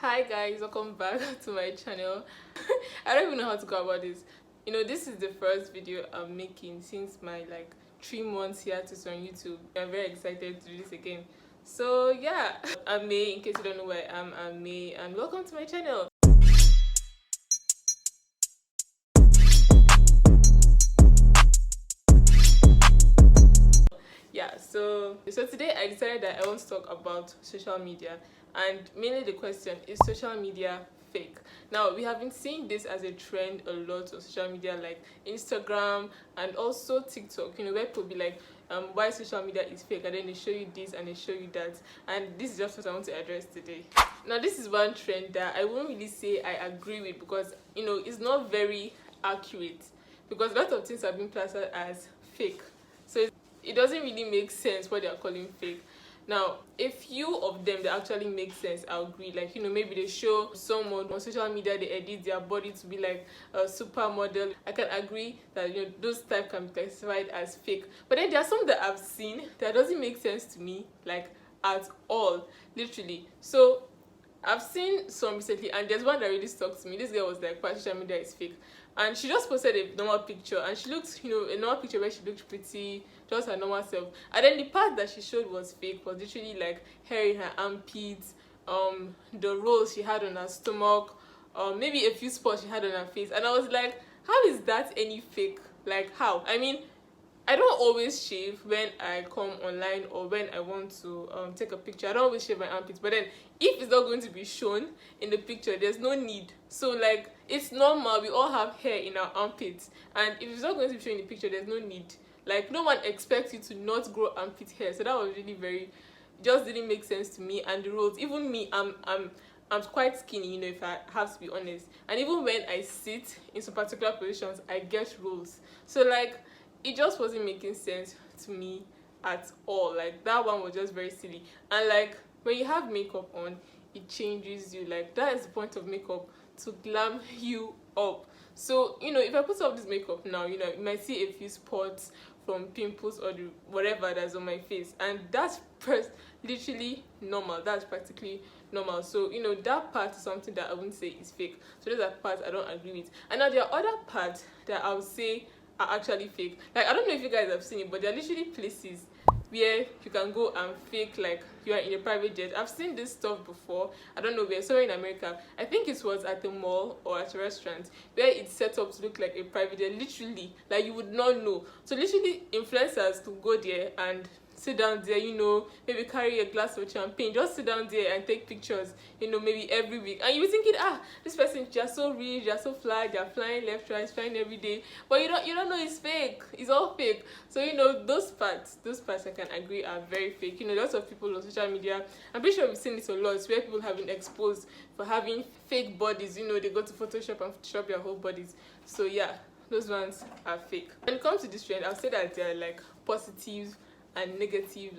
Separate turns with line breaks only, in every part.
Hi guys, welcome back to my channel. I don't even know how to go about this. This is the first video I'm making since my 3 months hiatus on YouTube. I'm very excited to do this again. So yeah, I'm May. In case you don't know where I am, I'm May, and welcome to my channel. Yeah, so today I decided that I want to talk about social media, and mainly the question is social media fake. Now we have been seeing this as a trend a lot on social media, like Instagram and also TikTok, where people be like, why social media is fake, and then they show you this and they show you that, and this is just what I want to address today. Now this is one trend that I won't really say I agree with, because it's not very accurate, because a lot of things have been classified as fake, so it doesn't really make sense what they are calling fake. Now, a few of them that actually make sense, I agree. Like, maybe they show someone on social media, they edit their body to be like a supermodel. I can agree that those type can be classified as fake. But then there are some that I've seen that doesn't make sense to me, like at all, literally. So I've seen some recently, and there's one that really stuck to me. This girl was like, "Why social media is fake?" And she just posted a normal picture, and she looked, a normal picture where she looked pretty, just her normal self. And then the part that she showed was fake, was literally like hair in her armpits, the rolls she had on her stomach, maybe a few spots she had on her face. And I was like, how is that any fake? Like, how? I mean, I don't always shave when I come online or when I want to take a picture. I don't always shave my armpits, but then if it's not going to be shown in the picture, there's no need. So like, it's normal, we all have hair in our armpits, and if it's not going to be shown in the picture, there's no need. Like, no one expects you to not grow armpit hair. So that was really very, just didn't make sense to me. And the rules, even me, I'm quite skinny, if I have to be honest. And even when I sit in some particular positions, I get rolls. So like, it just wasn't making sense to me at all. Like, that one was just very silly. And like, when you have makeup on, it changes you. Like, that is the point of makeup, to glam you up. So if I put up this makeup now, you might see a few spots from pimples or whatever that's on my face, and that's literally normal. That's practically normal. So that part is something that I wouldn't say is fake. So those are parts I don't agree with. And now there are other parts that I would say are actually fake. Like, I don't know if you guys have seen it, but there are literally places where you can go and fake like you are in a private jet. I've seen this stuff before. I don't know where. Somewhere in America. I think it was at a mall or at a restaurant where it's set up to look like a private jet. Literally, like, you would not know. So literally, influencers to go there and sit down there, maybe carry a glass of champagne, just sit down there and take pictures, maybe every week. And you're thinking, this person, they're so rich, they're so fly, they're flying left, right, flying every day. But you don't know it's fake. It's all fake. So those parts I can agree are very fake. Lots of people on social media, I'm pretty sure we've seen it a lot, where people have been exposed for having fake bodies. They go to Photoshop and Photoshop their whole bodies. So yeah, those ones are fake. When it comes to this trend, I'll say that they're like positive and negative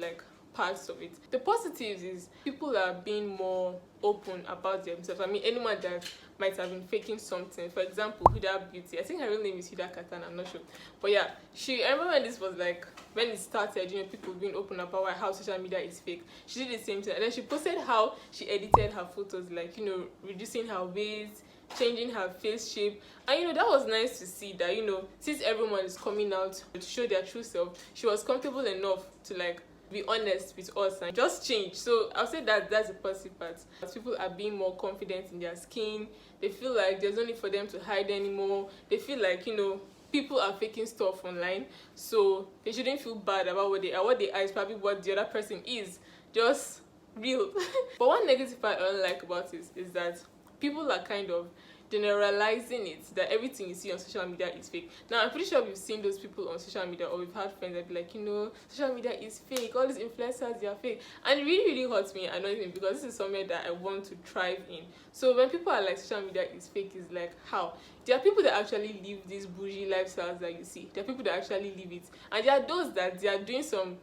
parts of it. The positives is people are being more open about themselves. I mean, anyone that might have been faking something, for example, Huda Beauty, I think her real name is Huda Katan, I'm not sure, but yeah, I remember when this was like, when it started, people being open about how social media is fake. She did the same thing, and then she posted how she edited her photos, like, reducing her waist, changing her face shape. And that was nice to see that, since everyone is coming out to show their true self, she was comfortable enough to like be honest with us and just change. So I'll say that that's the positive part. As people are being more confident in their skin, they feel like there's no need for them to hide anymore. They feel like people are faking stuff online, so they shouldn't feel bad about what they are. What they are is probably what the other person is, just real. But one negative part I don't like about it is that people are kind of generalizing it, that everything you see on social media is fake. Now, I'm pretty sure we've seen those people on social media, or we've had friends that be like, social media is fake, all these influencers, they are fake. And it really, really hurts me and annoys me, because this is somewhere that I want to thrive in. So when people are like, social media is fake, is like, how? There are people that actually live these bougie lifestyles that you see. There are people that actually live it. And there are those that they are doing some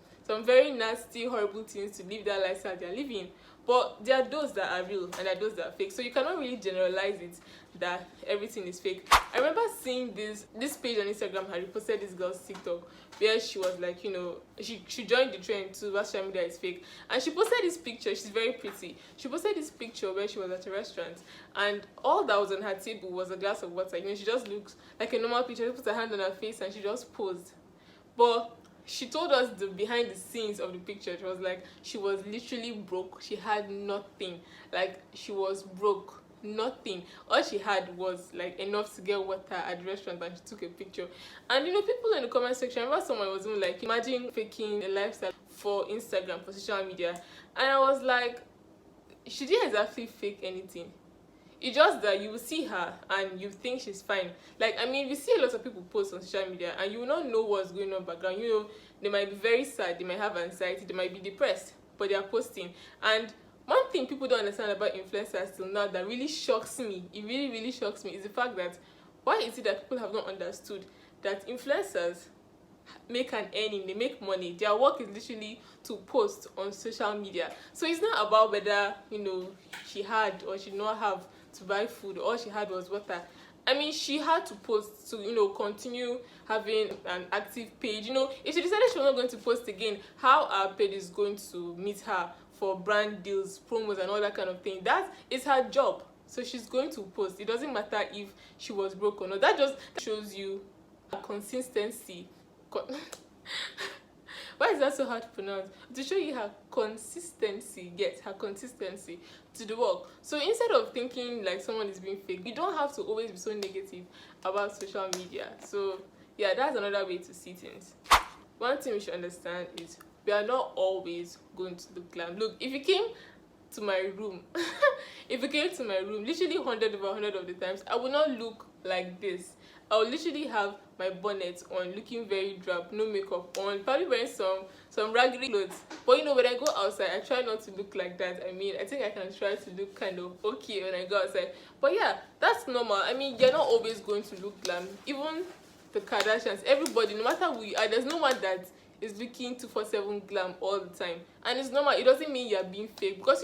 very nasty, horrible things to live that lifestyle they're living. But there are those that are real and there are those that are fake. So you cannot really generalize it that everything is fake. I remember seeing this page on Instagram had reposted this girl's TikTok where she was like, she joined the trend too, what social media is fake. And she posted this picture, she's very pretty. She posted this picture where she was at a restaurant and all that was on her table was a glass of water. She just looks like a normal picture, she put her hand on her face and she just posed. But she told us the behind the scenes of the picture. It was like she was literally broke. She had nothing. Like she was broke. Nothing. All she had was like enough to get water at the restaurant and she took a picture. And people in the comment section, I remember someone was even like, imagine faking a lifestyle for Instagram, for social media. And I was like, she didn't exactly fake anything. It's just that you will see her and you think she's fine. Like, we see a lot of people post on social media and you will not know what's going on background. They might be very sad, they might have anxiety, they might be depressed, but they are posting. And one thing people don't understand about influencers till now that really shocks me, it really, really shocks me, is the fact that why is it that people have not understood that influencers make an earning, they make money. Their work is literally to post on social media. So it's not about whether, she had or she did not have to buy food. All she had was water. She had to post to continue having an active page. If she decided she was not going to post again, how our page is going to meet her for brand deals, promos and all that kind of thing, that is her job. So she's going to post. It doesn't matter if she was broke or not. That just shows you a consistency. Why is that so hard to pronounce? To show you her consistency, yes, her consistency to the work. So instead of thinking like someone is being fake, you don't have to always be so negative about social media. So yeah, that's another way to see things. One thing we should understand is we are not always going to look glam. Look, if you came to my room, literally 100 over 100 of the times, I will not look like this. I will literally have my bonnet on, looking very drab, no makeup on, probably wearing some raggedy clothes. But when I go outside, I try not to look like that. I think I can try to look kind of okay when I go outside. But yeah, that's normal. You're not always going to look glam. Even the Kardashians, everybody, no matter who you are, there's no one that is looking 247 glam all the time. And it's normal. It doesn't mean you're being fake, because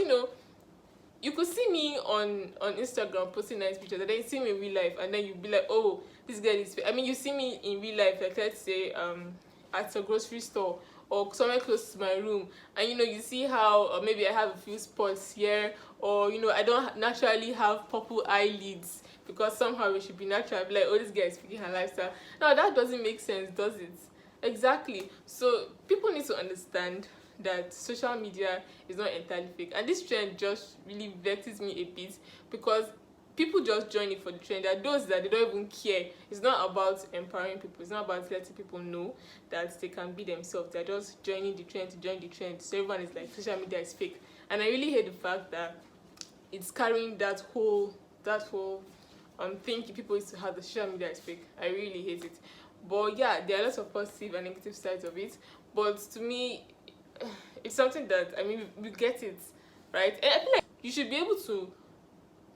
you could see me on Instagram posting nice pictures and then you see me in real life and then you'll be like, oh, this girl is fake. You see me in real life, like let's say at a grocery store or somewhere close to my room, and you see how maybe I have a few spots here, or I don't naturally have purple eyelids because somehow it should be natural. I'll be like, oh, this girl is faking her lifestyle. No, that doesn't make sense, does it? Exactly. So people need to understand that social media is not entirely fake, and this trend just really vexes me a bit because people just join it for the trend. There are those that they don't even care. It's not about empowering people, it's not about letting people know that they can be themselves. They're just joining the trend to join the trend. So everyone is like, social media is fake. And I really hate the fact that it's carrying that whole thinking people used to have, the social media is fake. I really hate it. But yeah, there are lots of positive and negative sides of it, but to me it's something that we get it, right? And I feel like you should be able to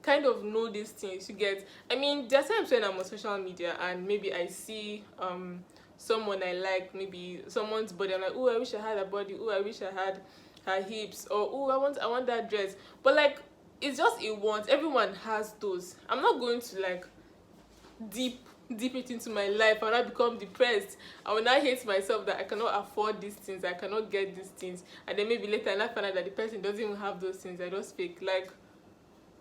kind of know these things. You get, there are times when I'm on social media and maybe I see someone I like, maybe someone's body, I'm like, oh, I wish I had a body, oh, I wish I had her hips, or oh, I want that dress. But like, it's just a want. Everyone has those. I'm not going to like deep it into my life and I become depressed. I will not hate myself that I cannot afford these things, I cannot get these things, and then maybe later I find out that the person doesn't even have those things. I just fake. Like,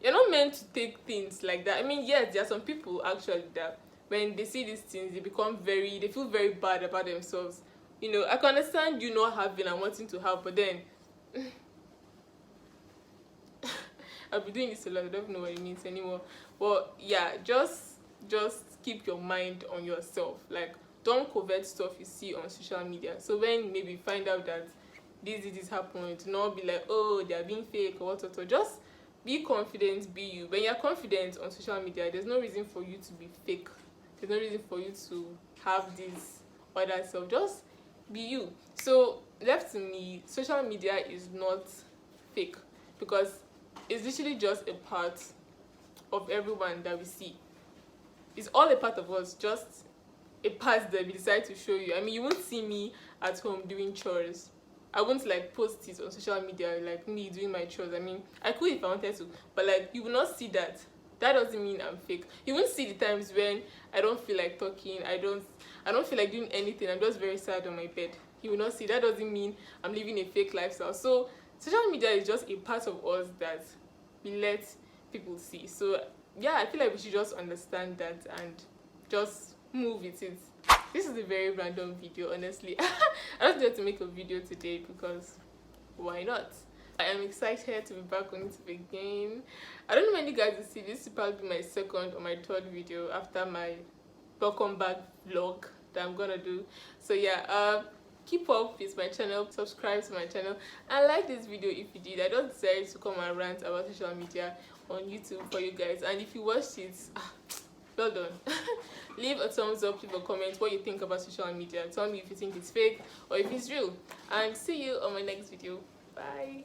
you're not meant to take things like that. Yes, there are some people actually that when they see these things, they feel very bad about themselves. I can understand you not having and wanting to have, but then I'll be doing this a lot. I don't know what it means anymore. But yeah, just keep your mind on yourself. Like, don't covet stuff you see on social media. So when maybe find out that this happened, do not be like, oh, they are being fake or what. Just be confident, be you. When you're confident on social media, there's no reason for you to be fake. There's no reason for you to have this other self. Just be you. So left to me, social media is not fake because it's literally just a part of everyone that we see. It's all a part of us, just a part that we decide to show you. You won't see me at home doing chores. I won't like post it on social media like me doing my chores. I mean, I could if I wanted to, but like you will not see that. That doesn't mean I'm fake. You won't see the times when I don't feel like talking. I don't feel like doing anything. I'm just very sad on my bed. You will not see. That doesn't mean I'm living a fake lifestyle. So social media is just a part of us that we let people see. So yeah, I feel like we should just understand that and just move with it. This is a very random video, honestly. I just wanted to make a video today because why not? I am excited to be back on YouTube again. I don't know when you guys will see this. This will probably be my second or my third video after my welcome back vlog that I'm gonna do. So yeah, keep up with my channel, subscribe to my channel, and like this video if you did. I just decided to come and rant about social media on YouTube for you guys, and if you watched it, well done. Leave a thumbs up, leave a comment what you think about social media. Tell me if you think it's fake or if it's real, and see you on my next video. Bye.